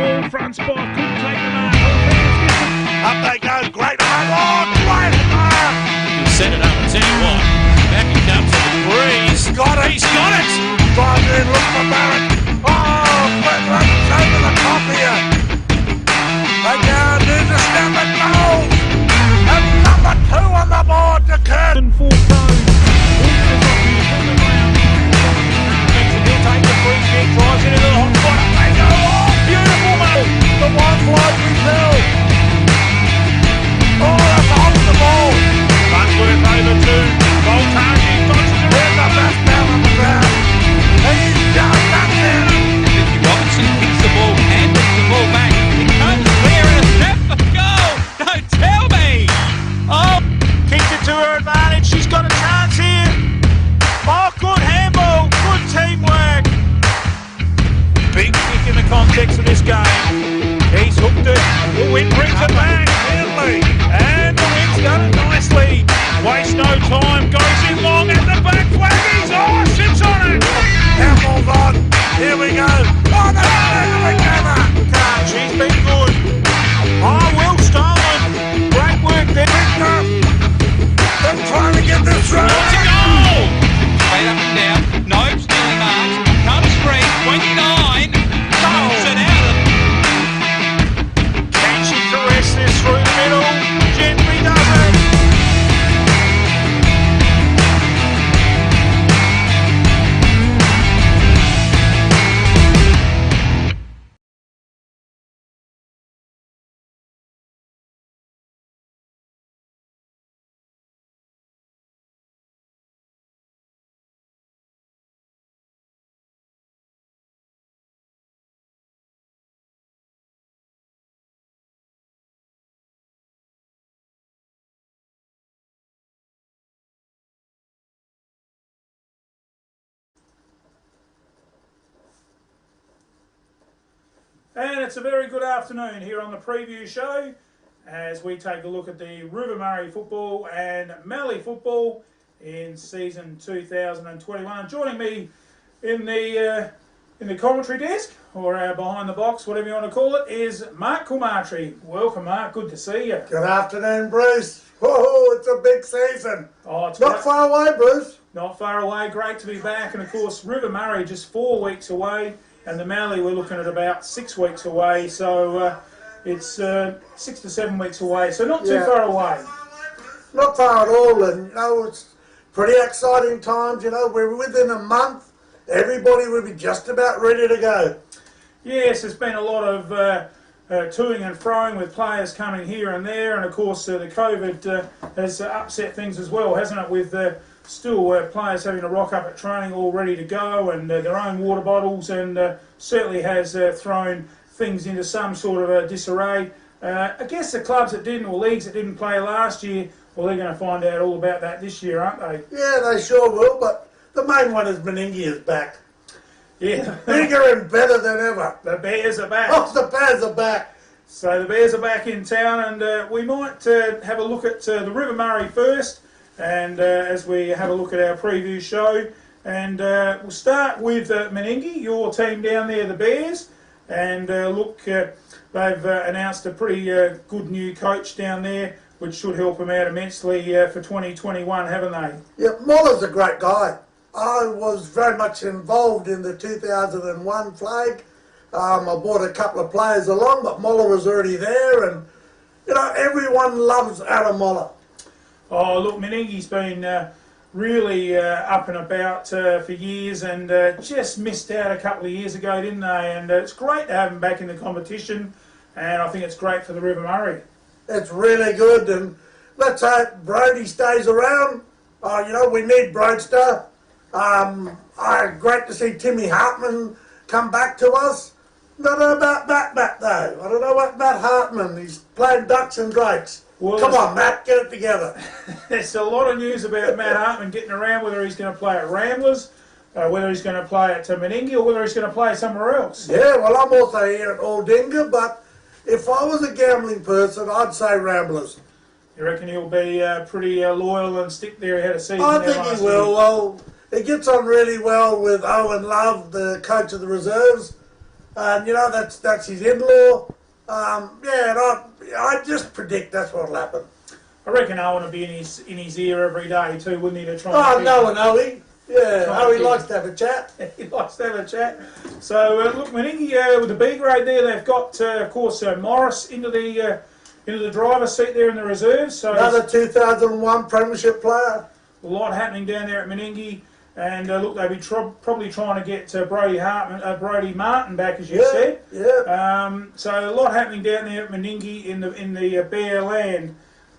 ball, front spot, couldn't take the mark. Up they go, great home on, great home. He set it up, and tell you what, back he comes to the breeze. He's got it. Drives in, look for Barrett. Oh, quick runs over the top here. They go, there's a step and goal. And number 2 on the board to Kurt. And 4 throws. He'll take the free kick, drives into the hot spot. They go, oh, beautiful move. The one floating hill. Oh, that's off the ball. Bunsworth over to Voltage. Dodges it. Here's the best down on the ground. He's just up there. Ricky Robinson kicks the ball and puts the ball back. It comes clear and a step for goal. Don't tell me. Oh, kicks it to her advantage. She's got a chance here. Oh, good handball. Good teamwork. Big kick in the context of this game. He's hooked it. The wind brings it back. Henley. And the wind's done it nicely. Waste no time. Goes in long at the back flag. He's sits on it. Campbell's on. Here we go. Oh, no, together. She's been good. Oh, well stolen. Great work there. They're trying to get this through. It's a goal. Straight up and down. Nobes nearly marked. Comes free. 29. Knocks it out. Can she caress this through the middle? Gently does it. And it's a very good afternoon here on the preview show as we take a look at the River Murray football and Mallee football in season 2021. And joining me in the commentary desk, or behind the box, whatever you want to call it, is Mark Kulmatri. Welcome, Mark. Good to see you. Good afternoon, Bruce. Oh, it's a big season. Oh, it's Not far away, Bruce. Not far away. Great to be back. And of course, River Murray just 4 weeks away. And the Mallee, we're looking at about 6 weeks away, so it's 6 to 7 weeks away, so not too far away. Not far at all, and you know, it's pretty exciting times. You know, we're within a month. Everybody will be just about ready to go. Yes, there's been a lot of toing and froing with players coming here and there, and of course the COVID has upset things as well, hasn't it, with still players having to rock up at training all ready to go, and their own water bottles, and certainly has thrown things into some sort of disarray. I guess the clubs that didn't, or leagues that didn't play last year, well, they're going to find out all about that this year, aren't they? Yeah, they sure will, but the main one is Meningie is back. Yeah. Bigger and better than ever. The Bears are back. Oh, the Bears are back. So the Bears are back in town, and we might have a look at the River Murray first, and as we have a look at our preview show, and we'll start with Meningie, your team down there, the Bears, and look, they've announced a pretty good new coach down there, which should help them out immensely for 2021, haven't they? Yeah, Muller's a great guy. I was very much involved in the 2001 flag. I brought a couple of players along, but Muller was already there, and you know, everyone loves Adam Muller. Oh, look, Meningie's been really up and about for years, and just missed out a couple of years ago, didn't they? And it's great to have him back in the competition, and I think it's great for the River Murray. It's really good, and let's hope Brody stays around. You know, we need Broadster. Great to see Timmy Hartman come back to us. Don't know about Matt though. I don't know about Matt Hartman. He's playing ducks and drakes. Well, come on, Matt, get it together. There's a lot of news about Matt Hartman getting around, whether he's going to play at Ramblers, whether he's going to play at Meningie, or whether he's going to play somewhere else. Yeah, well, I'm also here at Aldinga, but if I was a gambling person, I'd say Ramblers. You reckon he'll be pretty loyal and stick there? He had a season I there think last he will. year. Well, he gets on really well with Owen Love, the coach of the reserves. and you know that's his in-law. Yeah, and I just predict that's what'll happen. I reckon Owen will be in his ear every day too, wouldn't he, to try Oh, and no, and Owie. Yeah, Trying Owie to- likes to have a chat. he likes to have a chat. So look, Meningi with the B grade there, they've got of course Morris into the driver's seat there in the reserves. So Another 2001 Premiership player. a lot happening down there at Meningi. And look, they'll be probably trying to get Brody Martin back, as you said. Yeah. So a lot happening down there at Meningi in the bare land.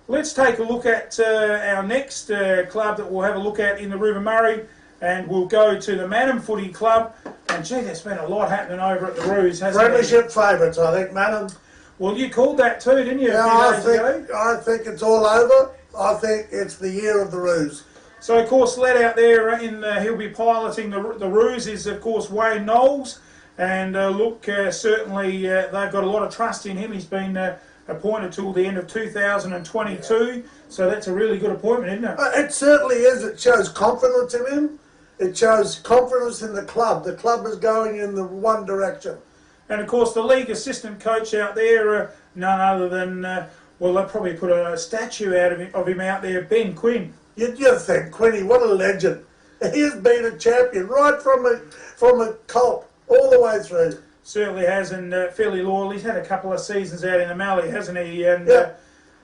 Let's take a look at our next club that we'll have a look at in the River Murray, and we'll go to the Manham Footy Club. And gee, there's been a lot happening over at the Roos, hasn't there? Premiership favourites, I think, Manham. Well, you called that too, didn't you? Yeah, a few days ago? I think it's all over. I think it's the year of the Roos. So, of course, led out there he'll be piloting the Roos is, of course, Wayne Knowles. And look, certainly they've got a lot of trust in him. He's been appointed till the end of 2022. So that's a really good appointment, isn't it? It certainly is. It shows confidence in him. It shows confidence in the club. The club is going in the one direction. And, of course, the league assistant coach out there, none other than, well, they'll probably put a statue out of him out there, Ben Quinn. You'd think, Quinny, what a legend. He has been a champion right from a colt all the way through. Certainly has, and fairly loyal. He's had a couple of seasons out in the Mallee, hasn't he? And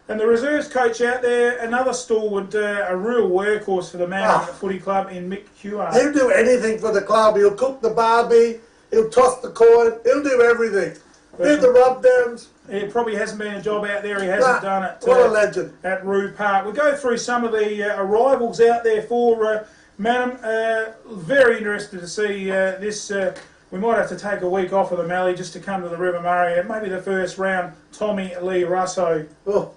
and the reserves coach out there, another stalwart, a real workhorse for the Manham Footy Club in Mick Hewart. He'll do anything for the club. He'll cook the barbie. He'll toss the coin. He'll do everything. Do the rub downs. It probably hasn't been a job out there he hasn't done it. What a legend. At Roo Park. We'll go through some of the arrivals out there for Manham. Very interested to see this. We might have to take a week off of the Mallee just to come to the River Murray. Maybe the first round, Tommy Lee Russo. Oh,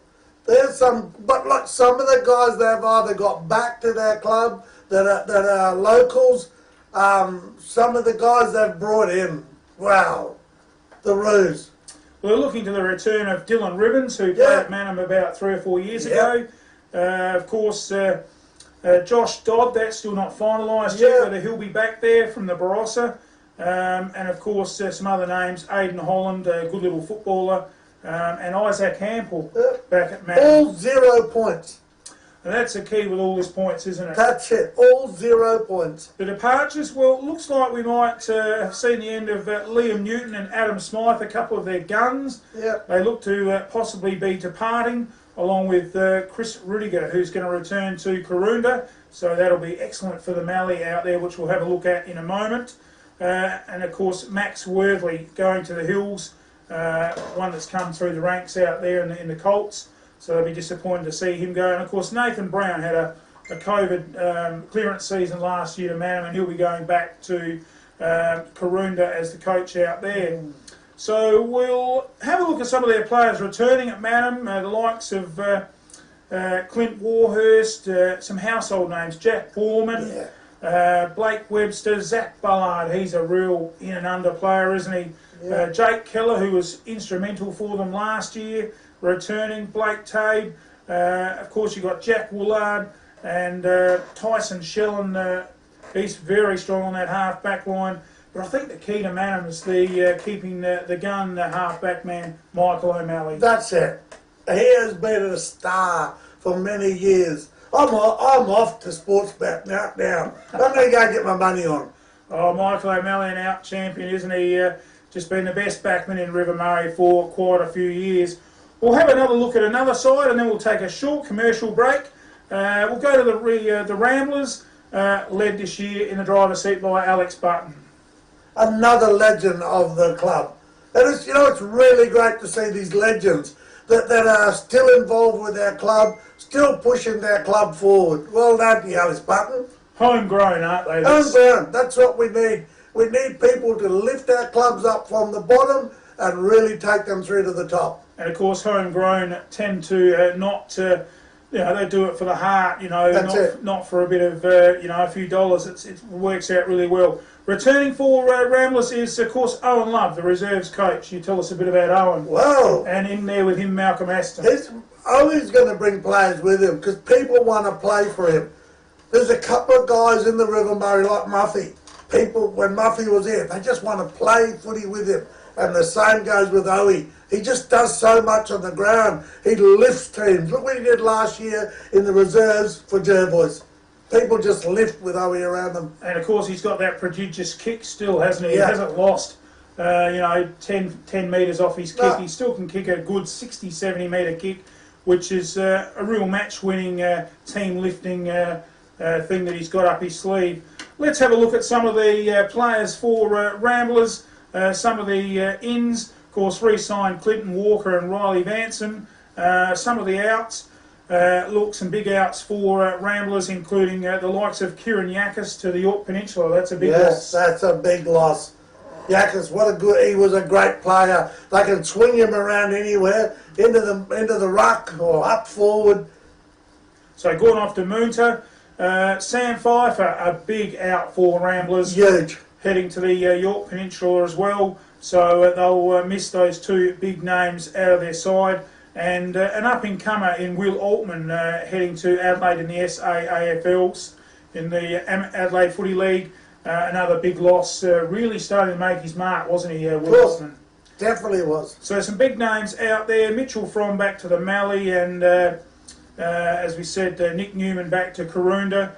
there's some, but like some of the guys they've either got back to their club that are locals. Some of the guys they've brought in. Wow, the Roos. We're looking to the return of Dylan Ribbons, who played at Manham about 3 or 4 years ago. Of course, Josh Dodd, that's still not finalised yet, whether he'll be back there from the Barossa. And of course, some other names, Aidan Holland, a good little footballer, and Isaac Hampel back at Manham. All 0 points. And that's the key with all his points, isn't it? That's it, all 0 points. The departures, well, it looks like we might have seen the end of Liam Newton and Adam Smythe, a couple of their guns. Yep. They look to possibly be departing, along with Chris Rudiger, who's going to return to Karoonda. So that'll be excellent for the Mallee out there, which we'll have a look at in a moment. And of course, Max Worthley going to the Hills, one that's come through the ranks out there in the Colts. So they'll be disappointed to see him go. And of course, Nathan Brown had a COVID clearance season last year to Manham, and he'll be going back to Karoonda as the coach out there. So we'll have a look at some of their players returning at Manham, the likes of Clint Warhurst, some household names, Jack Borman, Blake Webster, Zach Bullard, he's a real in and under player, isn't he? Jake Keller, who was instrumental for them last year, returning. Blake Tabe, of course you've got Jack Woolard and Tyson Shellen, he's very strong on that half-back line. But I think the key to Manham is the keeping the gun, the half-back man, Michael O'Malley. That's it. He has been a star for many years. I'm off to Sportsbet now. I'm going to go get my money on. Oh, Michael O'Malley, an out champion, isn't he? Just been the best backman in River Murray for quite a few years. We'll have another look at another side, and then we'll take a short commercial break. We'll go to the Ramblers, led this year in the driver's seat by Alex Button. Another legend of the club. And it's, it's really great to see these legends that are still involved with their club, still pushing their club forward. Well done to you, Alex Button. Homegrown, aren't they? Homegrown. That's what we need. We need people to lift our clubs up from the bottom and really take them through to the top. And of course, homegrown tend to not, they do it for the heart, not for a bit of, a few dollars. It works out really well. Returning for Ramblers is, of course, Owen Love, the reserves coach. You tell us a bit about Owen. Well, and in there with him, Malcolm Aston. Owen's going to bring players with him because people want to play for him. There's a couple of guys in the River Murray like Muffy. People, when Muffy was here, they just want to play footy with him. And the same goes with Owie. He just does so much on the ground. He lifts teams. Look what he did last year in the reserves for Jerboys. People just lift with Owie around them. And of course he's got that prodigious kick still, hasn't he? Yeah. He hasn't lost, 10 metres off his kick. No. He still can kick a good 60, 70 metre kick, which is a real match-winning, team-lifting thing that he's got up his sleeve. Let's have a look at some of the players for Ramblers, some of the ins. Of course, re-signed Clinton Walker and Riley Vanson. Some of the outs. Look, some big outs for Ramblers, including the likes of Kieran Yakis to the York Peninsula. That's a big loss. Yes, that's a big loss. Yakis, he was a great player. They can swing him around anywhere, into the ruck or up forward. So going off to Moonta. Sam Pfeiffer, a big out for Ramblers. Huge. Heading to the York Peninsula as well. So they'll miss those two big names out of their side. And an up-and-comer in Will Altman heading to Adelaide in the SAAFLs in the Adelaide Footy League. Another big loss. Really starting to make his mark, wasn't he, Will Altman? Definitely was. So some big names out there. Mitchell From back to the Mallee, and as we said, Nick Newman back to Karoonda.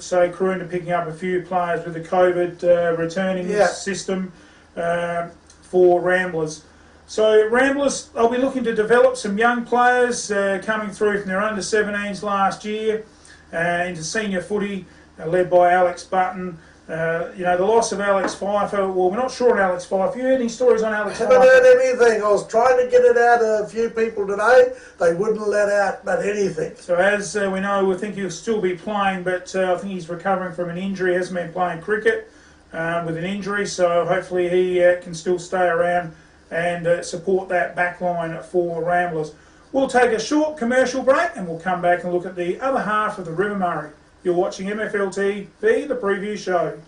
So Karoonda picking up a few players with the COVID returning system for Ramblers. So Ramblers, they'll be looking to develop some young players coming through from their under-17s last year into senior footy, led by Alex Button. The loss of Alex Pfeiffer, well, we're not sure on Alex Pfeiffer. You heard any stories on Alex Pfeiffer? I haven't heard anything. I was trying to get it out of a few people today. They wouldn't let out but anything. So as we know, we think he'll still be playing, but I think he's recovering from an injury. He hasn't been playing cricket with an injury, so hopefully he can still stay around and support that back line for Ramblers. We'll take a short commercial break and we'll come back and look at the other half of the River Murray. You're watching MFL TV, the preview show.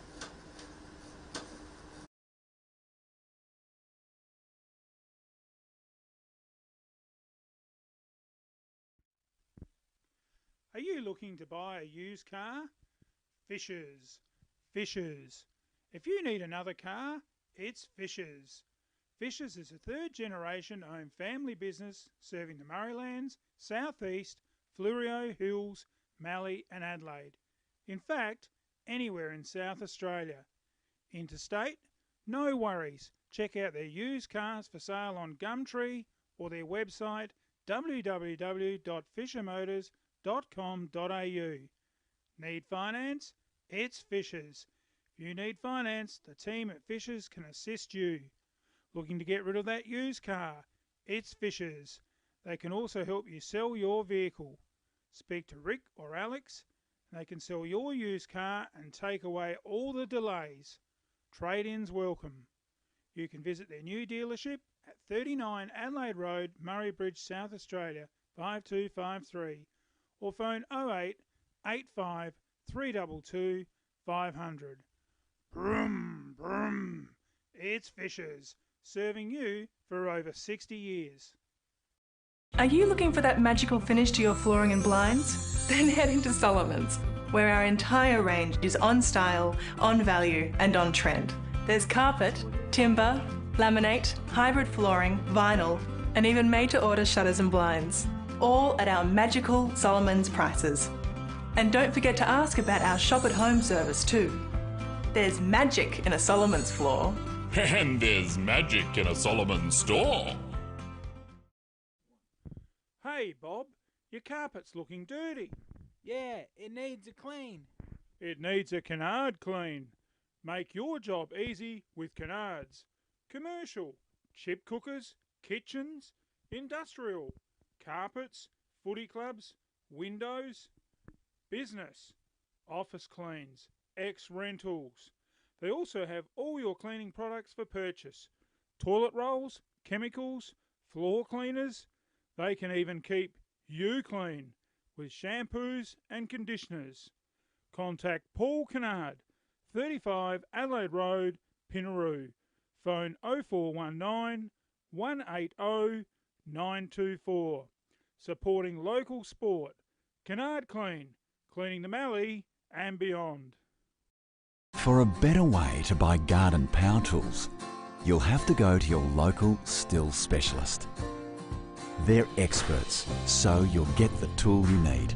Are you looking to buy a used car? Fishers. If you need another car, it's Fishers. Fishers is a third-generation owned family business serving the Murraylands, South East, Fleurieu Hills, Mallee and Adelaide. In fact, anywhere in South Australia. Interstate? No worries. Check out their used cars for sale on Gumtree or their website www.fishermotors.com.au. Need finance? It's Fishers. If you need finance, the team at Fishers can assist you. Looking to get rid of that used car? It's Fishers. They can also help you sell your vehicle. Speak to Rick or Alex. They can sell your used car and take away all the delays. Trade-ins welcome. You can visit their new dealership at 39 Adelaide Road, Murray Bridge, South Australia, 5253, or phone 08 85 322 500. Brum, brum. It's Fishers, serving you for over 60 years. Are you looking for that magical finish to your flooring and blinds? Then head into Solomon's, where our entire range is on style, on value and on trend. There's carpet, timber, laminate, hybrid flooring, vinyl and even made-to-order shutters and blinds. All at our magical Solomon's prices. And don't forget to ask about our shop at home service too. There's magic in a Solomon's floor. And there's magic in a Solomon's store. Hey Bob, your carpet's looking dirty. Yeah, it needs a clean. It needs a canard clean. Make your job easy with canards. Commercial, chip cookers, kitchens, industrial, carpets, footy clubs, windows, business, office cleans, ex-rentals. They also have all your cleaning products for purchase. Toilet rolls, chemicals, floor cleaners. They can even keep you clean with shampoos and conditioners. Contact Paul Kennard, 35 Adelaide Road, Pinaroo. Phone 0419 180 924. Supporting local sport. Kennard Clean, cleaning the Mallee and beyond. For a better way to buy garden power tools, you'll have to go to your local Stihl specialist. They're experts, so you'll get the tool you need.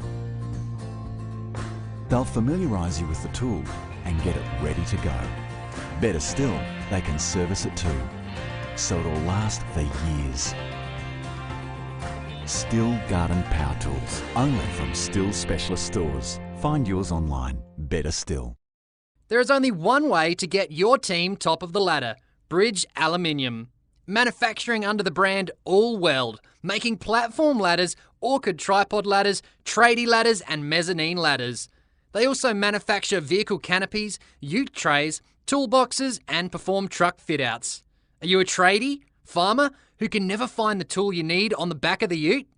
They'll familiarise you with the tool and get it ready to go. Better still, they can service it too, so it'll last for years. Stihl Garden Power Tools, only from Stihl Specialist Stores. Find yours online. Better still. There is only one way to get your team top of the ladder: Bridge Aluminium. Manufacturing under the brand ALLWELD, making platform ladders, orchid tripod ladders, tradie ladders and mezzanine ladders. They also manufacture vehicle canopies, ute trays, toolboxes and perform truck fit-outs. Are you a tradie, farmer, who can never find the tool you need on the back of the ute?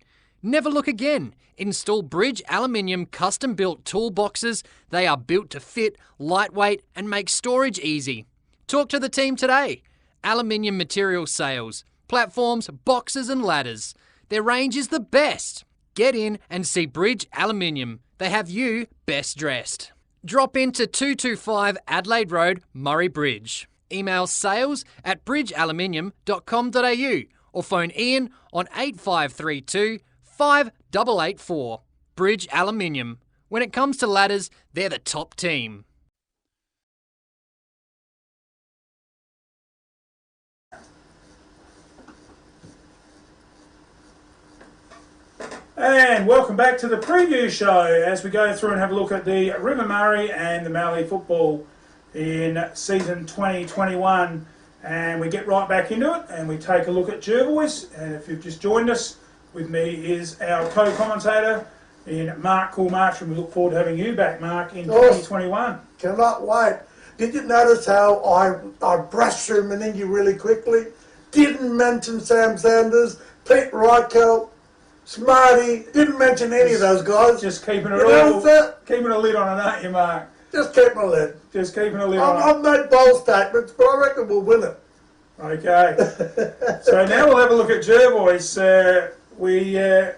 Never look again. Install Bridge Aluminium custom-built toolboxes. They are built to fit, lightweight and make storage easy. Talk to the team today. Aluminium material sales, platforms, boxes and ladders. Their range is the best. Get in and see Bridge Aluminium. They have you best dressed. Drop into 225 Adelaide Road, Murray Bridge. Email sales@bridgealuminium.com.au or phone Ian on 8532 5884. Bridge Aluminium. When it comes to ladders, they're the top team. And welcome back to the preview show as we go through and have a look at the River Murray and the Mallee football in season 2021. And we get right back into it and we take a look at Jervois. And if you've just joined us, with me is our co-commentator in Mark Coolmarch, and we look forward to having you back, Mark, in 2021. Cannot wait. Did you notice how I brushed through Meningi really quickly? Didn't mention Sam Sanders, Pete Reichelt, Smarty, didn't mention any of those guys. Just keeping keeping a lid on it, aren't you, Mark? Just keeping a lid. Just keeping a lid on it. I've made bold statements, but I reckon we'll win it. Okay. So now we'll have a look at Jervois. We have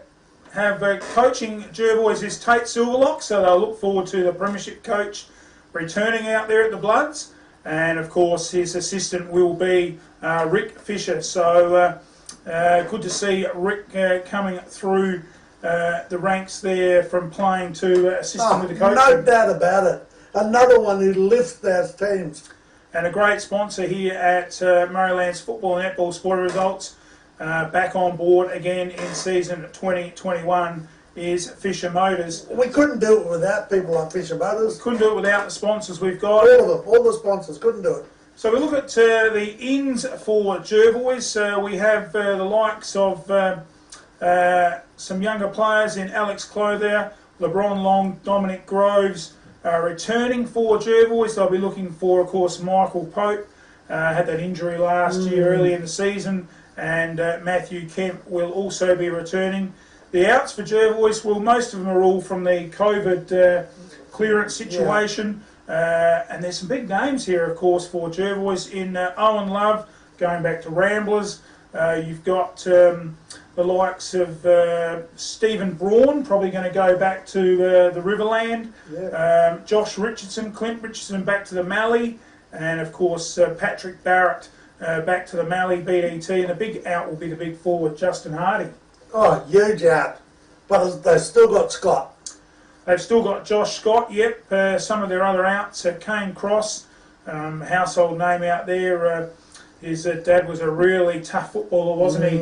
coaching Jervois is Tate Silverlock, so they'll look forward to the premiership coach returning out there at the Bloods. And of course his assistant will be Rick Fisher. So good to see Rick coming through the ranks there from playing to assisting with the coaching. No doubt about it. Another one who lifts those teams. And a great sponsor here at Murraylands Football and Netball Sporting Results. Back on board again in season 2021 is Fisher Motors. We couldn't do it without people like Fisher Motors. Couldn't do it without the sponsors we've got. All of them, all the sponsors, couldn't do it. So we look at the ins for Jervois. We have the likes of some younger players in Alex Clothier, LeBron Long, Dominic Groves returning for Jervois. They'll be looking for, of course, Michael Pope. Had that injury last year early in the season. And Matthew Kemp will also be returning. The outs for Jervois, well, most of them are all from the COVID clearance situation. And there's some big names here, of course, for Jervois in Owen Love, going back to Ramblers. You've got the likes of Stephen Braun, probably going to go back to the Riverland. Yeah. Josh Richardson, Clint Richardson back to the Mallee. And, of course, Patrick Barrett back to the Mallee BDT, and the big out will be the big forward, Justin Hardy. Oh, huge out. But they've still got Scott. They've still got Josh Scott, yep. Some of their other outs, Kane Cross, household name out there. His dad was a really tough footballer, wasn't he?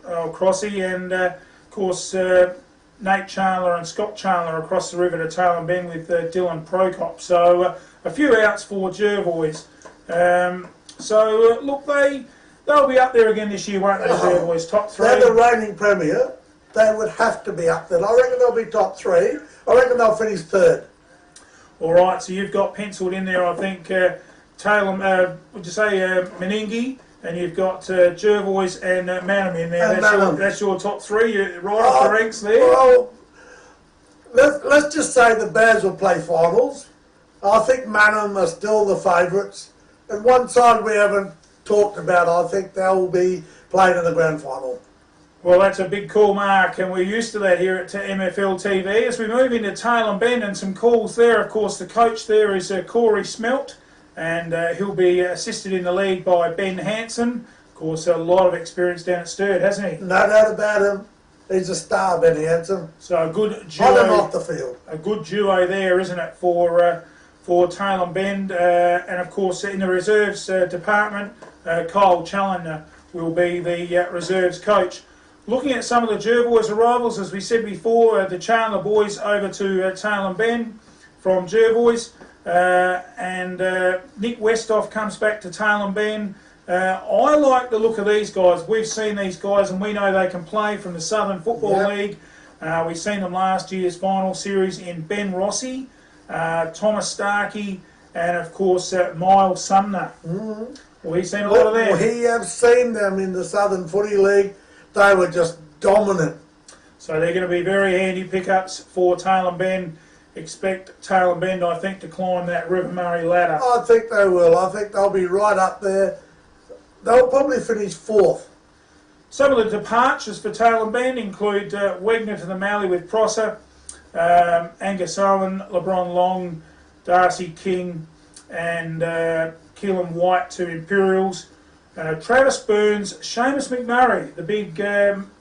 Crossy, and of course Nate Chandler and Scott Chandler across the river to Tailem Bend with Dylan Prokop. So a few outs for Jervois. So look, they'll be up there again this year, won't they, Jervois? Top three. They're the reigning premier. They would have to be up there. I reckon they'll be top three. I reckon they'll finish third. All right, so you've got penciled in there, I think, Tailem, would you say Meningi, and you've got Jervois and Manham in there. That's your top three. You're right off the ranks there. Well, let's just say the Bears will play finals. I think Manham are still the favourites. And one side we haven't talked about, I think they'll be playing in the grand final. Well, that's a big call, Mark, and we're used to that here at MFL TV. As we move into Tailem Bend and some calls there, of course, the coach there is Corey Smelt, and he'll be assisted in the league by Ben Hansen. Of course, a lot of experience down at Sturt, hasn't he? No doubt about him. He's a star, Benny Hansen. So a good duo. On and off the field. A good duo there, isn't it, for Tailem Bend? And of course, in the reserves department, Kyle Challoner will be the reserves coach. Looking at some of the Jerboys arrivals, as we said before, the Chandler boys over to Tailem Bend from Jerboys, and Nick Westhoff comes back to Tailem Bend. I like the look of these guys. We've seen these guys and we know they can play from the Southern Football League. We've seen them last year's final series in Ben Rossi, Thomas Starkey, and of course Miles Sumner. We've seen a lot of them. We have seen them in the Southern Footy League. They were just dominant. So they're going to be very handy pickups for Tailem Bend. Expect Tailem Bend, I think, to climb that River Murray ladder. I think they will. I think they'll be right up there. They'll probably finish 4th. Some of the departures for Tailem Bend include Wegner to the Mallee with Prosser, Angus Owen, LeBron Long, Darcy King, and Keelan White to Imperials. Travis Burns, Seamus McMurray, the big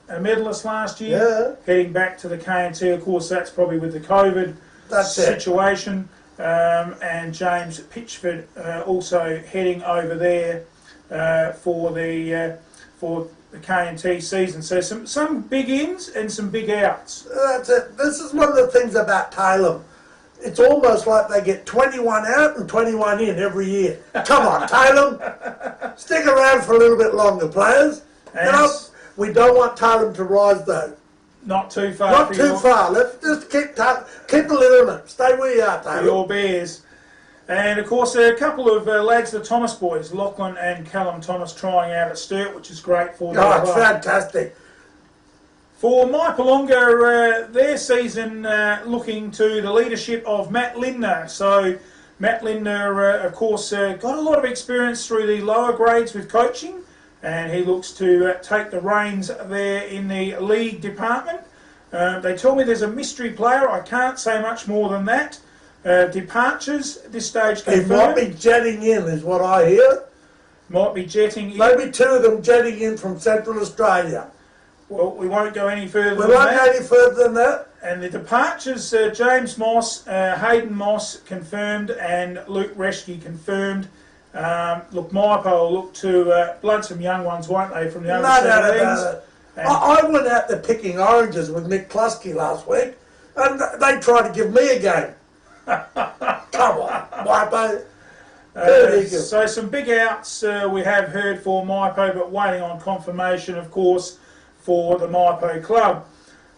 medalist last year, heading back to the KNT. Of course, that's probably with the COVID situation. And James Pitchford also heading over there for the KNT season. So some big ins and some big outs. That's it. This is one of the things about Tailem. It's almost like they get 21 out and 21 in every year. Come on, Tailem. Stick around for a little bit longer, players. You know, we don't want Tailem to rise, though. Not too far. Not too far. Let's just keep the limit. Stay where you are, Tailem. Your Bears. And, of course, a couple of lads, the Thomas boys, Lachlan and Callum Thomas, trying out at Sturt, which is great for them. Oh, it's fantastic. For Mypolonga, their season looking to the leadership of Matt Lindner. So Matt Lindner, of course, got a lot of experience through the lower grades with coaching, and he looks to take the reins there in the league department. They tell me there's a mystery player. I can't say much more than that. Departures at this stage confirmed. He might be jetting in, is what I hear. Might be jetting in. Maybe 2 of them jetting in from Central Australia. Well, we won't go any further than that. We won't go any further than that. And the departures, James Moss, Hayden Moss confirmed, and Luke Reschke confirmed. Look, Mypo will look to blood some young ones, won't they, from the other 17s? I went out there picking oranges with Mick Klusky last week, and they tried to give me a game. Come on, Mypo. So some big outs we have heard for Mypo, but waiting on confirmation, of course, for the Mypo club.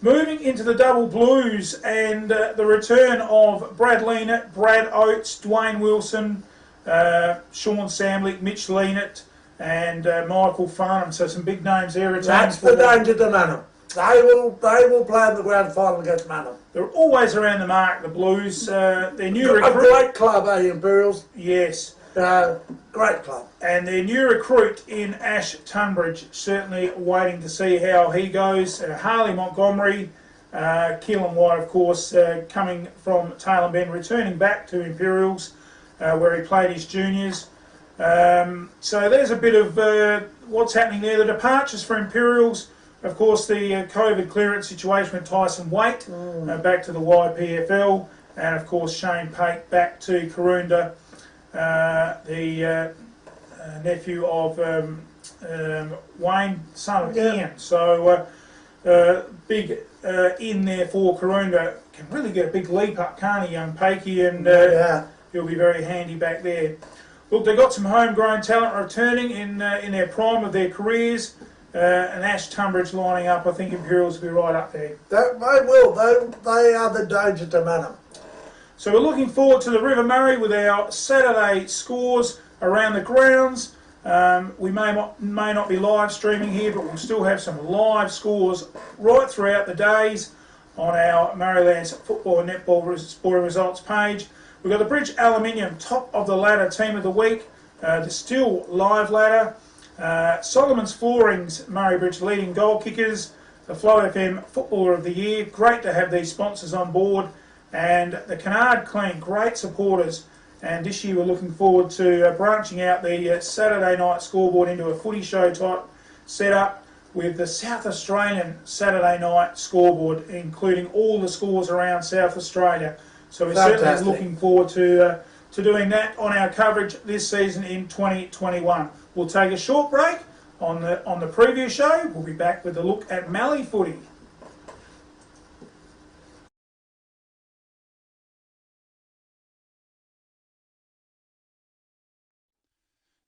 Moving into the double blues and the return of Brad Leanett, Brad Oates, Dwayne Wilson, Sean Samlick, Mitch Leanett, and Michael Farnham. So some big names there. That's the danger to Manham. They will play in the grand final against Manham. They're always around the mark, the Blues. Their new recruit. A great club, Imperials? Yes. Great club. And their new recruit in Ash Tunbridge, certainly waiting to see how he goes. Harley Montgomery, Keelan White, of course, coming from Tailem Bend, returning back to Imperials, where he played his juniors. So there's a bit of what's happening there. The departures for Imperials, of course, the COVID clearance situation with Tyson Waite back to the YPFL, and of course Shane Pate back to Karoonda, the nephew of Wayne, son of Ian. So big in there for Karoonda. Can really get a big leap up, can't he, young Pakey? And he'll be very handy back there. Look, they've got some homegrown talent returning in their prime of their careers. And Ash Tunbridge lining up. I think Imperials will be right up there. They will. They are the danger to Manham. So we're looking forward to the River Murray with our Saturday scores around the grounds. We may not be live streaming here, but we'll still have some live scores right throughout the days on our Murraylands Football and Netball Sporting Results page. We've got the Bridge Aluminium top of the ladder team of the week, the still live ladder. Solomon's Floorings, Murray Bridge leading goal kickers, the Flow FM Footballer of the Year. Great to have these sponsors on board. And the Canard Clean, great supporters. And this year we're looking forward to branching out the Saturday night scoreboard into a footy show type setup with the South Australian Saturday night scoreboard, including all the scores around South Australia. So we're certainly looking forward to doing that on our coverage this season in 2021. We'll take a short break on the preview show. We'll be back with a look at Mallee footy.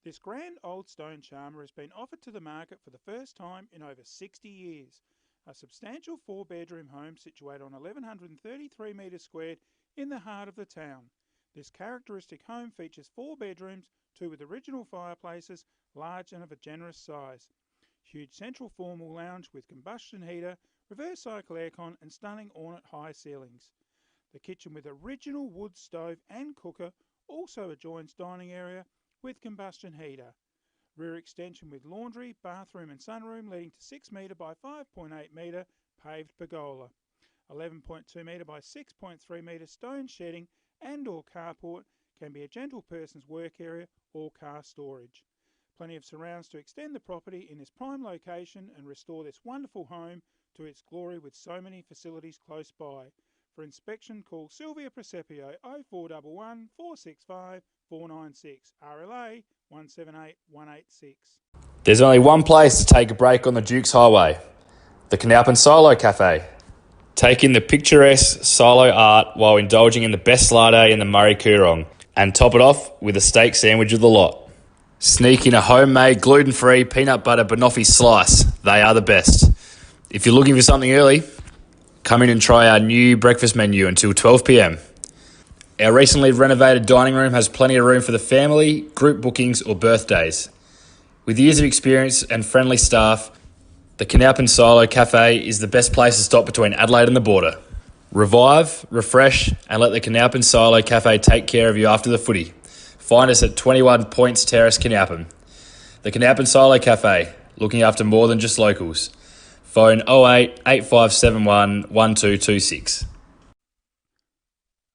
This grand old stone charmer has been offered to the market for the first time in over 60 years. A substantial 4-bedroom home situated on 1,133 metres squared in the heart of the town. This characteristic home features 4 bedrooms, 2 with original fireplaces, large and of a generous size. Huge central formal lounge with combustion heater, reverse cycle aircon and stunning ornate high ceilings. The kitchen with original wood stove and cooker also adjoins dining area with combustion heater. Rear extension with laundry, bathroom and sunroom leading to 6 metre by 5.8 metre paved pergola. 11.2 metre by 6.3 metre stone shedding and or carport can be a gentle person's work area or car storage. Plenty of surrounds to extend the property in this prime location and restore this wonderful home to its glory with so many facilities close by. For inspection, call Sylvia Presepio 0411 465 496, RLA 178186. There's only one place to take a break on the Dukes Highway, the Canalpin Silo Cafe. Take in the picturesque silo art while indulging in the best latte in the Murray Coorong, and top it off with a steak sandwich of the lot. Sneak in a homemade gluten-free peanut butter banoffee slice. They are the best. If you're looking for something early, come in and try our new breakfast menu until 12 p.m. Our recently renovated dining room has plenty of room for the family, group bookings or birthdays. With years of experience and friendly staff, the Canalpin Silo Cafe is the best place to stop between Adelaide and the border. Revive, refresh and let the Canalpin Silo Cafe take care of you after the footy. Find us at 21 Points Terrace, Canalpin. The Canalpin Silo Cafe, looking after more than just locals. Phone 08 8571 1226.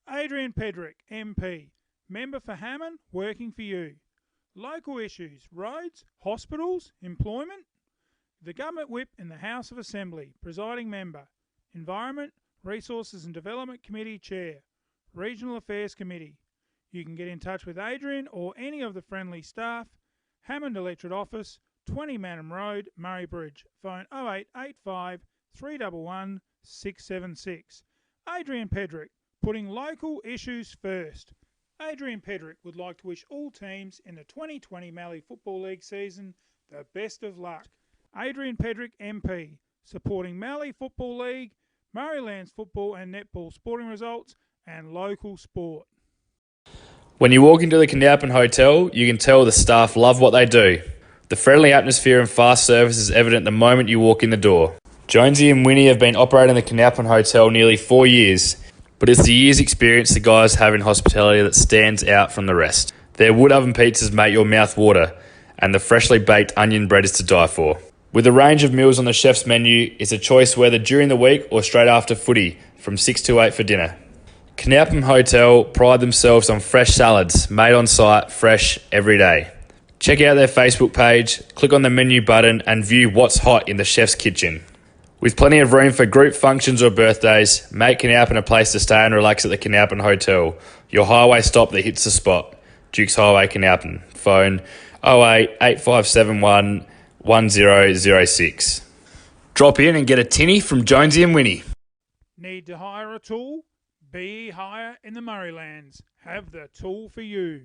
Adrian PEDERICK, MP, member for Hammond, working for you. Local issues, roads, hospitals, employment. The Government Whip in the House of Assembly, presiding member. Environment, Resources and Development Committee Chair. Regional Affairs Committee. You can get in touch with Adrian or any of the friendly staff. Hammond Electorate Office, 20 Manham Road, Murray Bridge. Phone 0885 311 676. Adrian PEDERICK, putting local issues first. Adrian PEDERICK would like to wish all teams in the 2020 Mallee Football League season the best of luck. Adrian PEDERICK, MP, supporting Mallee Football League, Murraylands football and netball sporting results, and local sport. When you walk into the Canalpin Hotel, you can tell the staff love what they do. The friendly atmosphere and fast service is evident the moment you walk in the door. Jonesy and Winnie have been operating the Canalpin Hotel nearly 4 years, but it's the year's experience the guys have in hospitality that stands out from the rest. Their wood oven pizzas make your mouth water, and the freshly baked onion bread is to die for. With a range of meals on the chef's menu, it's a choice whether during the week or straight after footy, from 6 to 8 for dinner. Canalpin Hotel pride themselves on fresh salads, made on site, fresh every day. Check out their Facebook page, click on the menu button and view what's hot in the chef's kitchen. With plenty of room for group functions or birthdays, make Canalpin a place to stay and relax at the Canalpin Hotel, your highway stop that hits the spot. Dukes Highway, Canalpin. Phone 08 8571 1006. Drop in and get a tinny from Jonesy and Winnie. Need to hire a tool? Be hire in the Murraylands. Have the tool for you.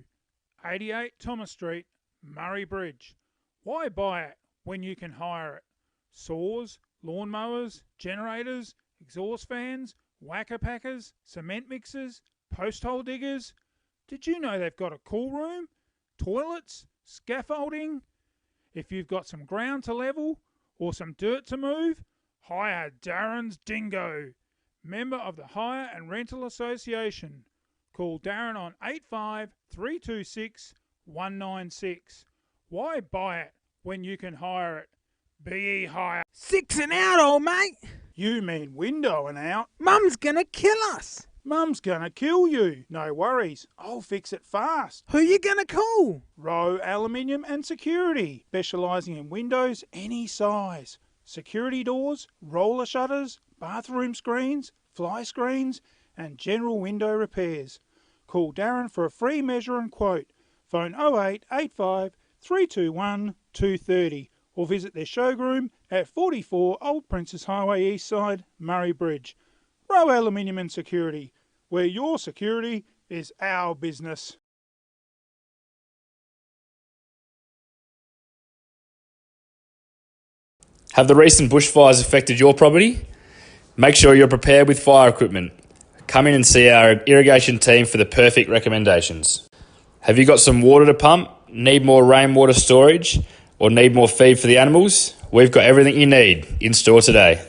88 Thomas Street, Murray Bridge. Why buy it when you can hire it? Saws, lawnmowers, generators, exhaust fans, whacker packers, cement mixers, post hole diggers. Did you know they've got a cool room, toilets, scaffolding? If you've got some ground to level or some dirt to move, hire Darren's Dingo, member of the Hire and Rental Association. Call Darren on 85 326 196. Why buy it when you can hire it? BE higher. 6 and out, old mate. You mean window and out? Mum's gonna kill us. Mum's gonna kill you. No worries, I'll fix it fast. Who you gonna call? Rowe Aluminium and Security, specialising in windows any size. Security doors, roller shutters, bathroom screens, fly screens, and general window repairs. Call Darren for a free measure and quote. Phone 0885 321 230 or visit their showroom at 44 Old Princess Highway East Side, Murray Bridge. Rowe Aluminium and Security, where your security is our business. Have the recent bushfires affected your property? Make sure you're prepared with fire equipment. Come in and see our irrigation team for the perfect recommendations. Have you got some water to pump? Need more rainwater storage? Or need more feed for the animals? We've got everything you need in store today.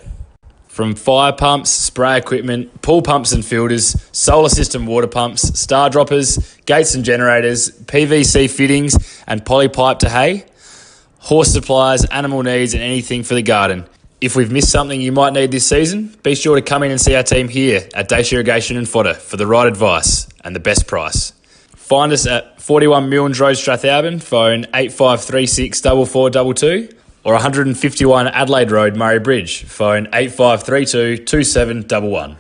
From fire pumps, spray equipment, pool pumps and filters, solar system water pumps, star droppers, gates and generators, PVC fittings and poly pipe to hay, horse supplies, animal needs and anything for the garden. If we've missed something you might need this season, be sure to come in and see our team here at Dace Irrigation and Fodder for the right advice and the best price. Find us at 41 Milnes Road, Strathalbyn, phone 8536 4422 or 151 Adelaide Road, Murray Bridge, phone 8532 2711.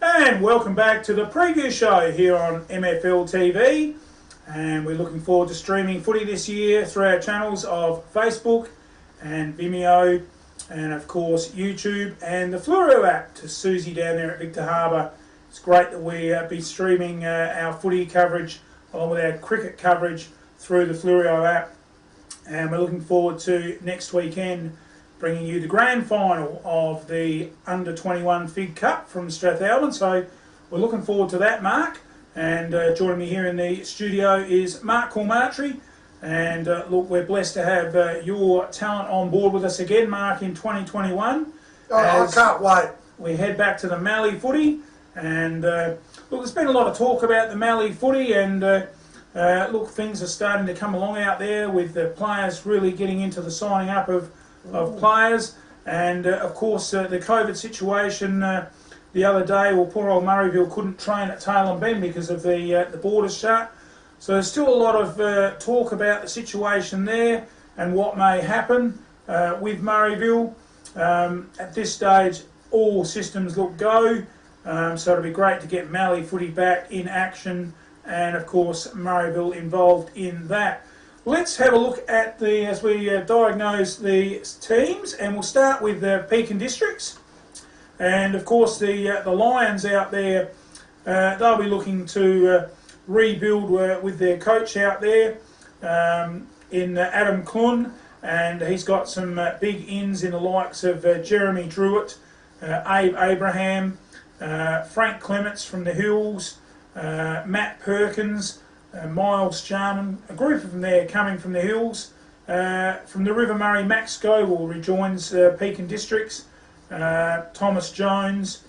And welcome back to the preview show here on MFL TV. And we're looking forward to streaming footy this year through our channels of Facebook and Vimeo and of course YouTube and the Fluoro app to Susie down there at Victor Harbour. It's great that we be streaming our footy coverage along with our cricket coverage through the Fluoro app. And we're looking forward to next weekend bringing you the grand final of the Under-21 Fig Cup from Strathalbyn. So we're looking forward to that, Mark. And joining me here in the studio is Mark Cormatry. And look, we're blessed to have your talent on board with us again, Mark, in 2021. Oh, I can't wait. We head back to the Mallee footy. And look, there's been a lot of talk about the Mallee footy. And look, things are starting to come along out there with the players really getting into the signing up of players. And of course, the COVID situation. The other day, well, poor old Murrayville couldn't train at Tailem Bend because of the borders shut. So there's still a lot of talk about the situation there and what may happen with Murrayville. At this stage, all systems look go. So it'll be great to get Mallee footy back in action and, of course, Murrayville involved in that. Let's have a look at as we diagnose the teams, and we'll start with the Pekin Districts. And of course the Lions out there, they'll be looking to rebuild with their coach out there in Adam Clun, and he's got some big ins in the likes of Jeremy Druitt, Abe Abraham, Frank Clements from the Hills, Matt Perkins, Miles Jarman, a group of them there coming from the Hills. From the River Murray, Max Scoville rejoins Pekin Districts. Thomas Jones,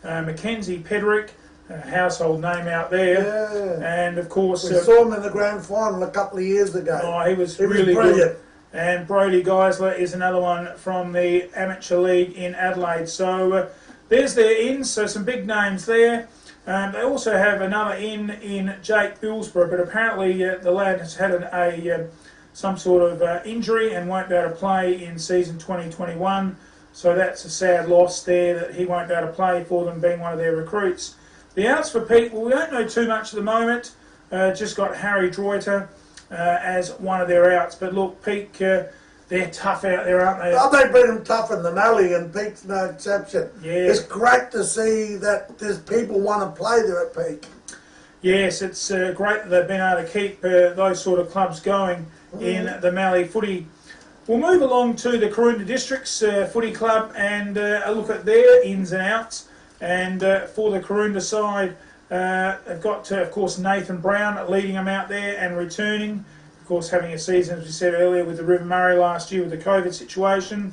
Mackenzie PEDERICK, a household name out there. Yeah. And of course... we saw him in the grand final a couple of years ago. Oh, he was really good. And Brodie Geisler is another one from the Amateur League in Adelaide. So there's their ins, so some big names there. They also have another in Jake Billsborough, but apparently the lad has had some sort of injury and won't be able to play in season 2021. So that's a sad loss there that he won't be able to play for them, being one of their recruits. The outs for Peak, well, we don't know too much at the moment. Just got Harry Droiter as one of their outs. But look, Peak, they're tough out there, aren't they? Oh, they've been tough in the Mallee, and Peak's no exception. Yeah. It's great to see that there's people want to play there at Peak. Yes, it's great that they've been able to keep those sort of clubs going in the Mallee footy. We'll move along to the Karoonda Districts Footy Club and a look at their ins and outs. And for the Karoonda side, they've got, of course, Nathan Brown leading them out there and returning. Of course, having a season, as we said earlier, with the River Murray last year with the COVID situation.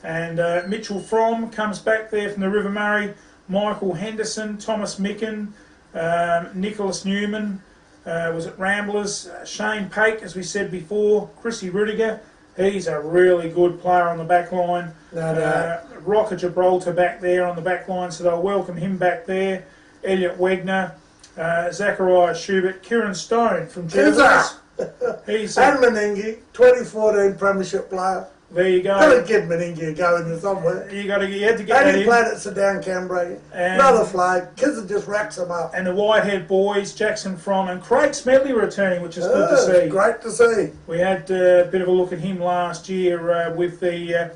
And Mitchell Fromm comes back there from the River Murray. Michael Henderson, Thomas Micken, Nicholas Newman, was at Ramblers. Shane Pake, as we said before. Chrissy Rudiger, he's a really good player on the back line. Rocker Gibraltar back there on the back line, so they'll welcome him back there. Elliot Wegner, Zachariah Schubert, Kieran Stone from Jeffers. He's and Meningi, 2014 Premiership player. There you go. Got to give Meningi a go in there somewhere. You had to get that and he in. played at Sedan Canberra. Another flag. Kids that just racks them up. And the Whitehead boys, Jackson From and Craig Smedley returning, which is good to see. Great to see. We had a bit of a look at him last year with the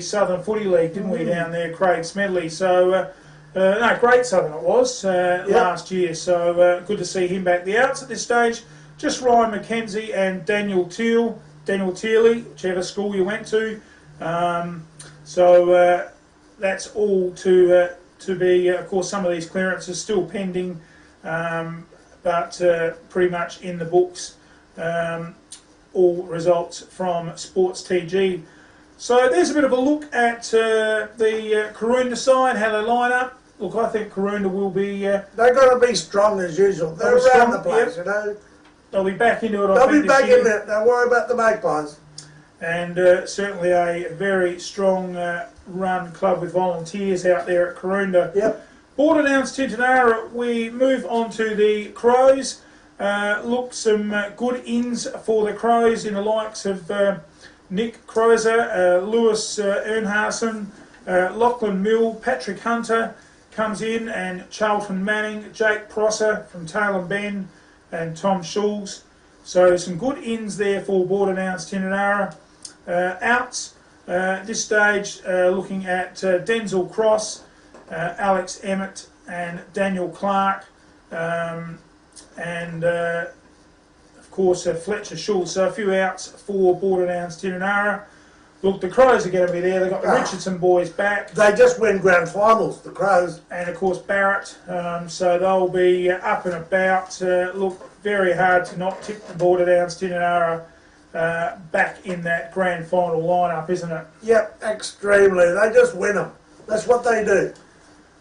Southern Footy League, didn't we, down there, Craig Smedley. So, no, Great Southern it was last year. So, good to see him back. The outs at this stage, just Ryan McKenzie and Daniel Tearley, whichever school you went to. So that's all to be. Of course, some of these clearances still pending, but pretty much in the books. All results from Sports TG. So there's a bit of a look at the Karoonda side, how they line up. Look, I think Karoonda will be... they're going to be strong as usual. They're around the place, you know. They'll be back into it, They'll be back in it. Don't worry about the Magpies. And certainly a very strong run club with volunteers out there at Karoonda. Yep. Borderlands Tintinara, we move on to the Crows. Look, some good ins for the Crows in the likes of Nick Crozer, Lewis Ernharsen, Lachlan Mill, Patrick Hunter comes in, and Charlton Manning, Jake Prosser from Taylor Bend, and Tom Schulz. So some good ins there for Borderlands Tintinara. Outs this stage, looking at Denzel Cross, Alex Emmett and Daniel Clark, and of course Fletcher Schulz. So a few outs for Borderlands Tintinara. Look, the Crows are going to be there. They've got the Richardson boys back. They just win grand finals, the Crows. And of course Barrett. So they'll be up and about. Look, very hard to not tip the Borderlands Tintinara back in that grand final lineup, isn't it? Yep, extremely. They just win them. That's what they do.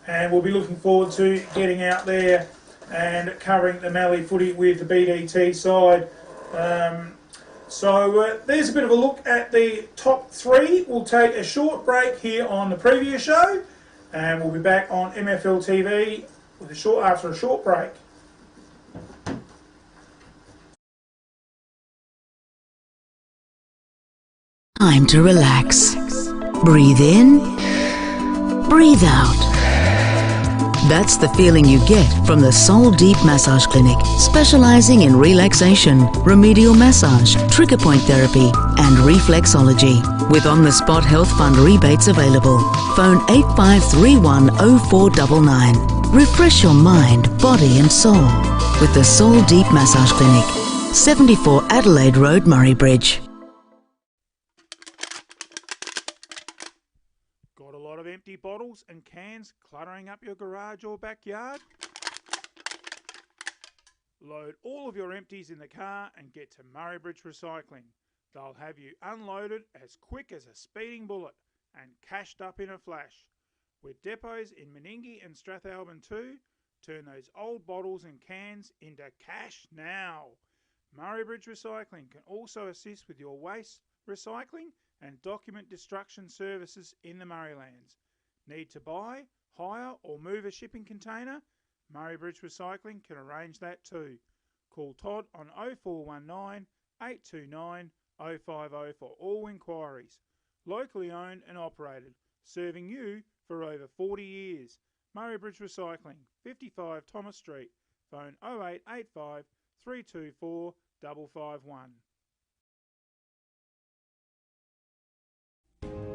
And we'll be looking forward to getting out there and covering the Mallee footy with the BDT side. So there's a bit of a look at the top three. We'll take a short break here on the preview show, and we'll be back on MFL TV with after a short break. Time to relax. Breathe in, breathe out. That's the feeling you get from the Soul Deep Massage Clinic, specializing in relaxation, remedial massage, trigger point therapy, and reflexology. With on-the-spot health fund rebates available. Phone 85310499. Refresh your mind, body and soul with the Soul Deep Massage Clinic, 74 Adelaide Road, Murray Bridge. Empty bottles and cans cluttering up your garage or backyard? Load all of your empties in the car and get to Murray Bridge Recycling. They'll have you unloaded as quick as a speeding bullet and cashed up in a flash. With depots in Meningie and Strathalbyn too, turn those old bottles and cans into cash now. Murray Bridge Recycling can also assist with your waste recycling and document destruction services in the Murraylands. Need to buy, hire or move a shipping container? Murray Bridge Recycling can arrange that too. Call Todd on 0419 829 050 for all inquiries. Locally owned and operated, serving you for over 40 years. Murray Bridge Recycling, 55 Thomas Street. Phone 0885 324 551.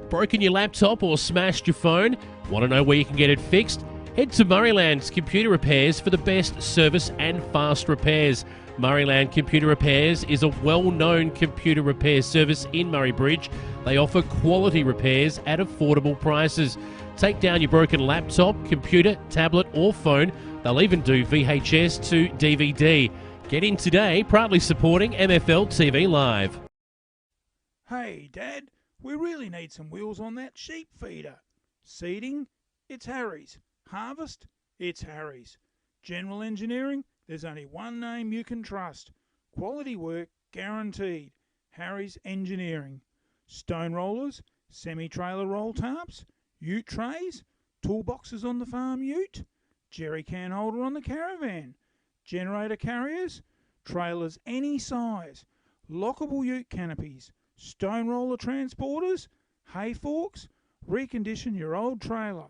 Broken your laptop or smashed your phone? Want to know where you can get it fixed? Head to Murrayland's Computer Repairs for the best service and fast repairs. Murrayland Computer Repairs is a well-known computer repair service in Murray Bridge. They offer quality repairs at affordable prices. Take down your broken laptop, computer, tablet or phone. They'll even do VHS to DVD. Get in today, proudly supporting MFL TV Live. Hey, Dad. We really need some wheels on that sheep feeder. Seeding? It's Harry's. Harvest? It's Harry's. General engineering? There's only one name you can trust. Quality work guaranteed. Harry's Engineering. Stone rollers, semi-trailer roll tarps, ute trays, toolboxes on the farm ute, jerry can holder on the caravan, generator carriers, trailers any size, lockable ute canopies, stone roller transporters, hay forks, recondition your old trailer.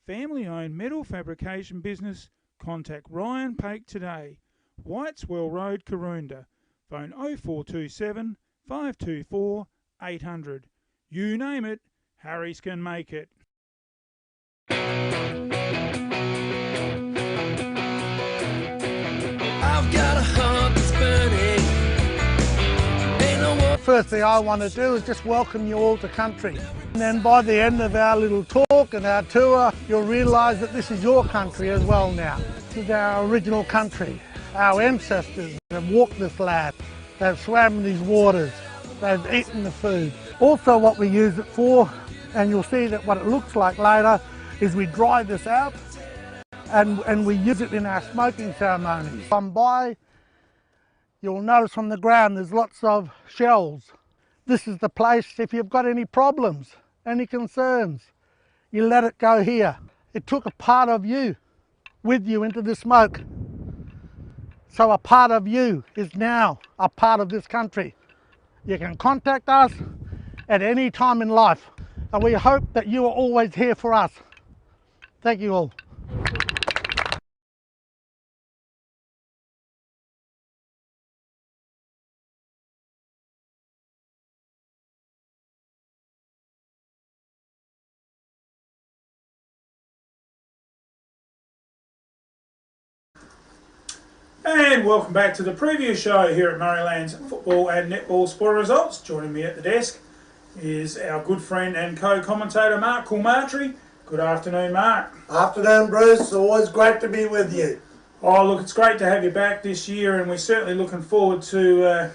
Family-owned metal fabrication business. Contact Ryan Pake today. Whiteswell Road, Karoonda. Phone 0427 524 800. You name it, Harry's can make it. I've got a heart that's burning. First thing I want to do is just welcome you all to country. And then by the end of our little talk and our tour, you'll realise that this is your country as well now. This is our original country. Our ancestors have walked this land. They've swam in these waters. They've eaten the food. Also what we use it for, and you'll see that what it looks like later, is we dry this out and we use it in our smoking ceremonies. Come by, you'll notice on the ground there's lots of shells. This is the place, if you've got any problems, any concerns, you let it go here. It took a part of you with you into the smoke. So a part of you is now a part of this country. You can contact us at any time in life, and we hope that you are always here for us. Thank you all. And welcome back to the preview show here at Murrayland's Football and Netball Sport Results. Joining me at the desk is our good friend and co-commentator Mark Coolmartry. Good afternoon, Mark. Afternoon, Bruce. Always great to be with you. Oh, look, it's great to have you back this year, and we're certainly looking forward to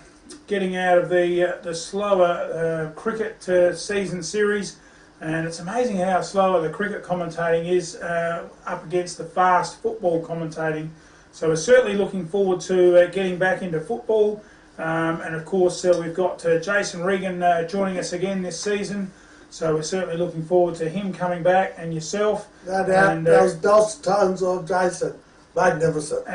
getting out of the slower cricket season series. And it's amazing how slower the cricket commentating is up against the fast football commentating. So we're certainly looking forward to getting back into football. And of course, we've got Jason Regan joining us again this season. So we're certainly looking forward to him coming back, and yourself. No doubt, and, those dulcet tones of Jason. Magnificent.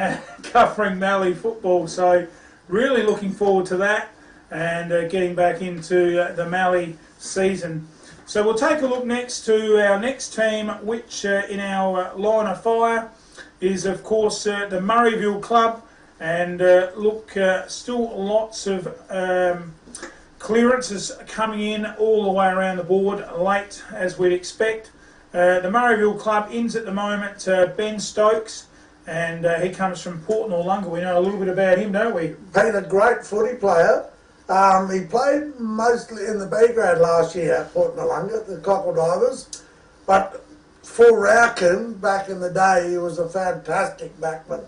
Covering Mallee football. So really looking forward to that and getting back into the Mallee season. So we'll take a look next to our next team, which in our line of fire is, of course, the Murrayville Club. And look, still lots of clearances coming in all the way around the board, late as we'd expect. The Murrayville Club ins at the moment Ben Stokes, and he comes from Port Noarlunga. We know a little bit about him, don't we? Been a great footy player. He played mostly in the B grade last year at Port Noarlunga, the Cockle Divers. But for Rowkin, back in the day, he was a fantastic backman.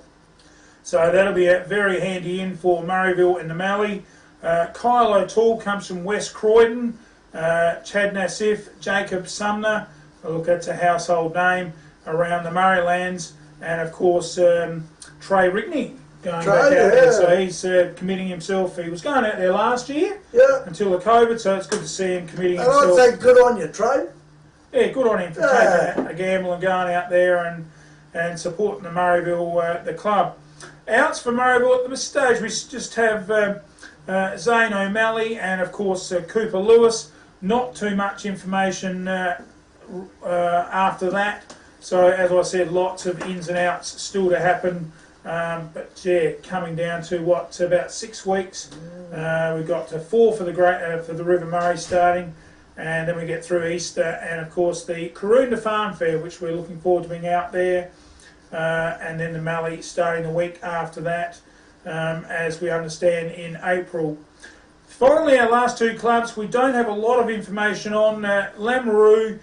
So that'll be a very handy in for Murrayville and the Mallee. Kyle O'Toole comes from West Croydon. Chad Nassif, Jacob Sumner. Look, that's a household name around the Murraylands. And of course, Trey Rigney going back out there. So he's committing himself. He was going out there last year until the COVID, so it's good to see him committing himself. And I'd say good on you, Trey. Yeah, good on him for taking a gamble and going out there and supporting the Murrayville, the club. Outs for Murrayville at this stage, we just have Zane O'Malley and of course Cooper Lewis. Not too much information after that. So as I said, lots of ins and outs still to happen. But yeah, coming down to about 6 weeks. We've got 4 for the River Murray starting, and then we get through Easter, and of course the Karoonda Farm Fair, which we're looking forward to being out there, and then the Mallee starting the week after that, as we understand in April. Finally, our last 2 clubs we don't have a lot of information on. Lameroo.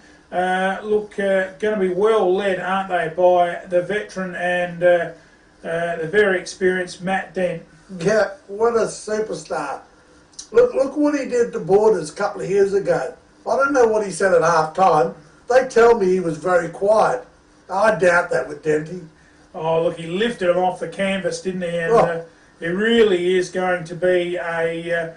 Look, going to be well led, aren't they, by the veteran and the very experienced Matt Dent. Yeah, what a superstar. Look what he did to Borders a couple of years ago. I don't know what he said at half time. They tell me he was very quiet. I doubt that with Denty. Oh, look, he lifted them off the canvas, didn't he? And it really is going to be a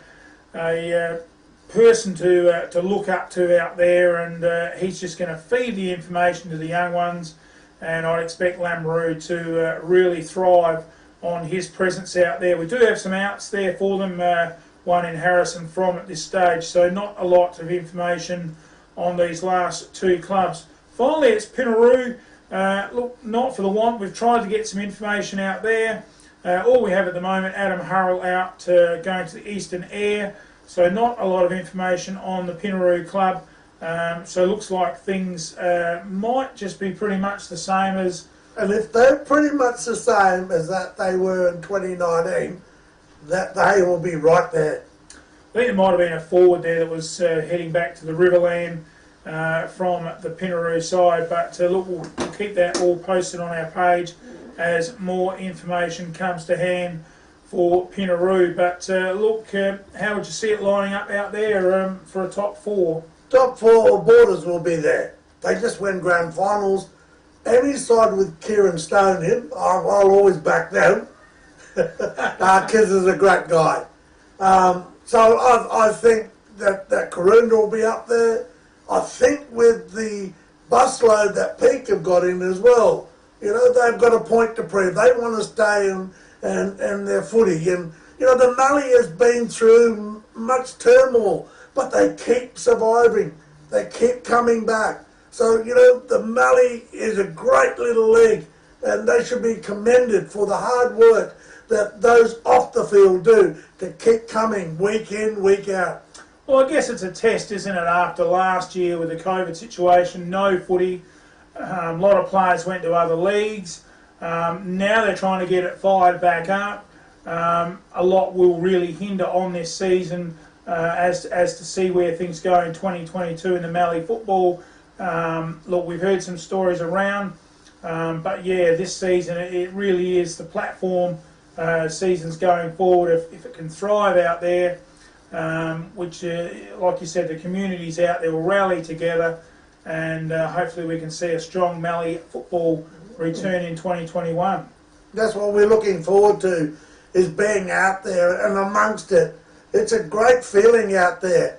person to look up to out there, and he's just going to feed the information to the young ones, and I'd expect Lamoureux to really thrive on his presence out there. We do have some outs there for them, one in Harrison from at this stage, so not a lot of information on these last two clubs. Finally, it's Pinaroo. Look, not for the want. We've tried to get some information out there. All we have at the moment, Adam Hurrell out going to the Eastern Air, so not a lot of information on the Pinaroo club. So it looks like things might just be pretty much the same as... And if they're pretty much the same as that they were in 2019, that they will be right there. I think there might have been a forward there that was heading back to the Riverland from the Pinaroo side, but look, we'll keep that all posted on our page as more information comes to hand for Pinaroo. But look, how would you see it lining up out there for a top four? Top four Borders will be there. They just win grand finals. Any side with Kieran Stone in, I'll always back them. Kiz is a great guy. So I think that Karoonda will be up there. I think with the busload that Peak have got in as well, you know, they've got a point to prove. They want to stay and their footy. And, you know, the Mallee has been through much turmoil, but they keep surviving. They keep coming back. So, you know, the Mallee is a great little league, and they should be commended for the hard work that those off the field do to keep coming week in, week out. Well, I guess it's a test, isn't it, after last year with the COVID situation, no footy, a lot of players went to other leagues. Now they're trying to get it fired back up. A lot will really hinder on this season as to see where things go in 2022 in the Mallee football. Look, we've heard some stories around, but yeah, this season it really is the platform seasons going forward. If it can thrive out there, which, like you said, the communities out there will rally together, and hopefully we can see a strong Mallee football return in 2021. That's what we're looking forward to, is being out there and amongst it. It's a great feeling out there.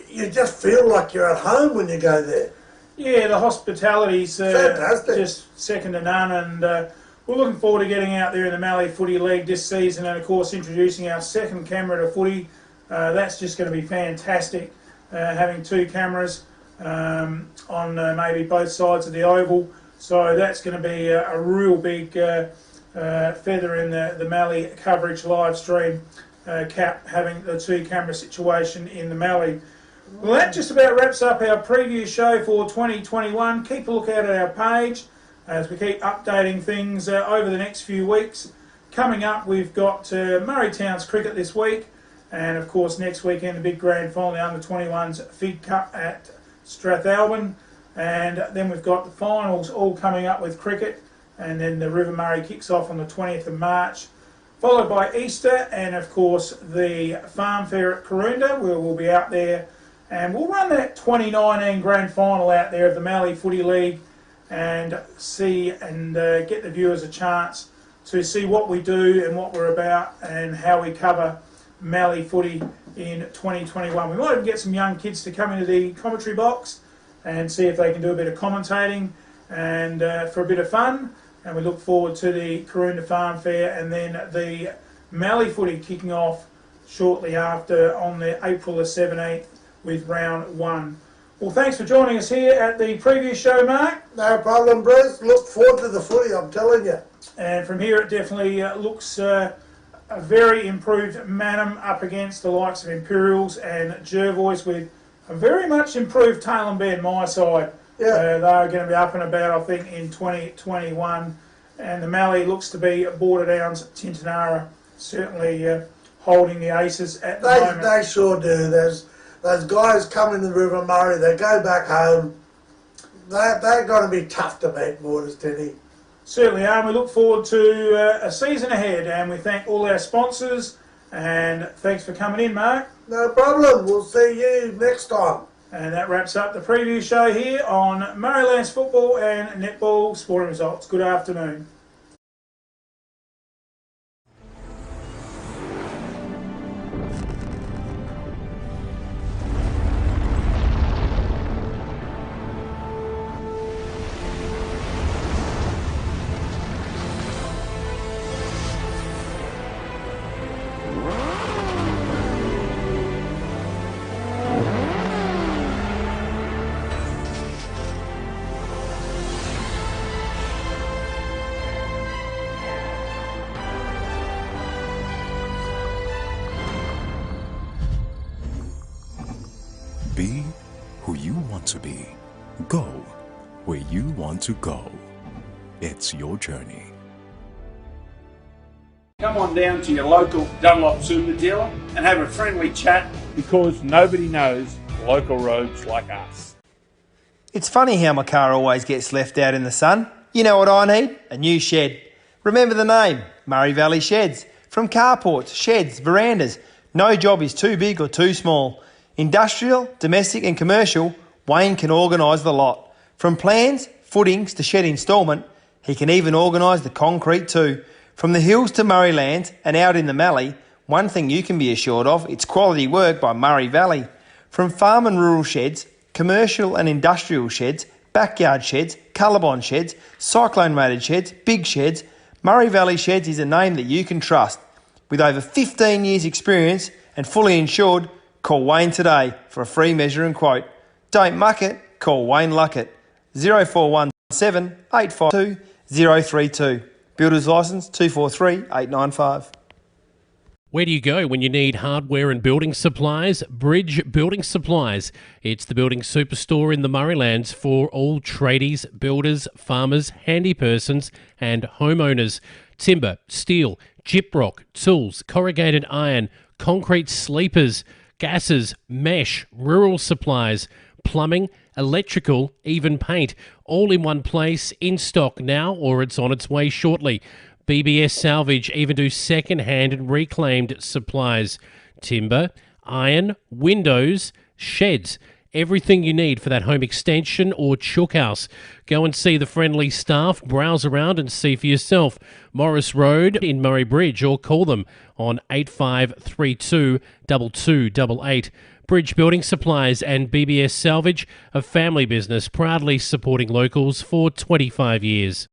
You just feel like you're at home when you go there. Yeah, the hospitality's fantastic, just second to none, and we're looking forward to getting out there in the Mallee Footy League this season, and of course introducing our second camera to footy. That's just going to be fantastic, having two cameras on maybe both sides of the oval. So that's going to be a real big feather in the Mallee coverage live stream cap, having the two camera situation in the Mallee. Well, that just about wraps up our preview show for 2021. Keep a look out at our page as we keep updating things over the next few weeks. Coming up, we've got Murray Towns cricket this week, and of course next weekend the big grand final, the under-21s FIG Cup at Strathalbyn, and then we've got the finals all coming up with cricket, and then the River Murray kicks off on the 20th of March, followed by Easter, and of course the Farm Fair at Karoonda, where we'll be out there. And we'll run that 2019 grand final out there of the Mallee Footy League and see and get the viewers a chance to see what we do and what we're about and how we cover Mallee footy in 2021. We might even get some young kids to come into the commentary box and see if they can do a bit of commentating and for a bit of fun. And we look forward to the Karoonda Farm Fair and then the Mallee footy kicking off shortly after on the April the 17th. With round one. Well, thanks for joining us here at the preview show, Mark. No problem, Bruce. Look forward to the footy, I'm telling you. And from here it definitely looks a very improved Manham up against the likes of Imperials and Jervois, with a very much improved Tailem Bend, my side. Yeah. They're going to be up and about, I think, in 2021. And the Mallee looks to be Border Downs, Tintinara, certainly holding the aces at the moment. They sure do. Those guys come in the River Murray, they go back home. They're going to be tough to beat, Borders, Teddy. Certainly are. We look forward to a season ahead, and we thank all our sponsors, and thanks for coming in, Mark. No problem. We'll see you next time. And that wraps up the preview show here on Murraylands football and netball sporting results. Good afternoon. Be who you want to be. Go where you want to go. It's your journey. Come on down to your local Dunlop Super dealer and have a friendly chat, because nobody knows local roads like us. It's funny how my car always gets left out in the sun. You know what I need? A new shed. Remember the name, Murray Valley Sheds. From carports, sheds, verandas, no job is too big or too small. Industrial, domestic and commercial, Wayne can organise the lot. From plans, footings to shed instalment, he can even organise the concrete too. From the hills to Murraylands and out in the Mallee, one thing you can be assured of, it's quality work by Murray Valley. From farm and rural sheds, commercial and industrial sheds, backyard sheds, Colorbond sheds, cyclone rated sheds, big sheds, Murray Valley Sheds is a name that you can trust. With over 15 years experience and fully insured, call Wayne today for a free measure and quote. Don't muck it, call Wayne Luckett. 0417 852 032. Builder's licence 243895. Where do you go when you need hardware and building supplies? Bridge Building Supplies. It's the building superstore in the Murraylands for all tradies, builders, farmers, handy persons and homeowners. Timber, steel, gyprock, tools, corrugated iron, concrete sleepers, gases, mesh, rural supplies, plumbing, electrical, even paint, all in one place, in stock now or it's on its way shortly. BBS Salvage even do second-hand and reclaimed supplies. Timber, iron, windows, sheds, everything you need for that home extension or chook house. Go and see the friendly staff, browse around and see for yourself. Morris Road in Murray Bridge, or call them on 8532 2288. Bridge Building Supplies and BBS Salvage, a family business proudly supporting locals for 25 years.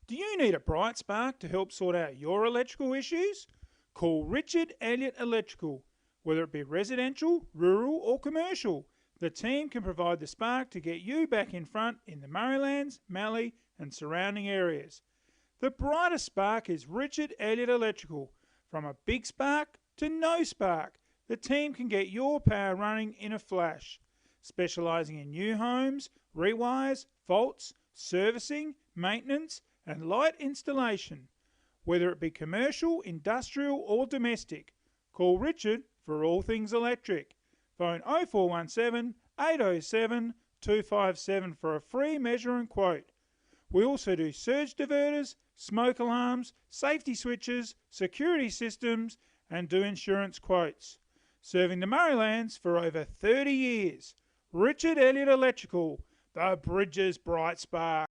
Do you need a bright spark to help sort out your electrical issues? Call Richard Elliott Electrical. Whether it be residential, rural or commercial, the team can provide the spark to get you back in front in the Murraylands, Mallee and surrounding areas. The brightest spark is Richard Elliott Electrical. From a big spark to no spark, the team can get your power running in a flash. Specialising in new homes, rewires, faults, servicing, maintenance and light installation. Whether it be commercial, industrial or domestic, call Richard for all things electric. Phone 0417 807 257 for a free measure and quote. We also do surge diverters, smoke alarms, safety switches, security systems and do insurance quotes. Serving the Murraylands for over 30 years. Richard Elliott Electrical, the Bridges Bright Spark.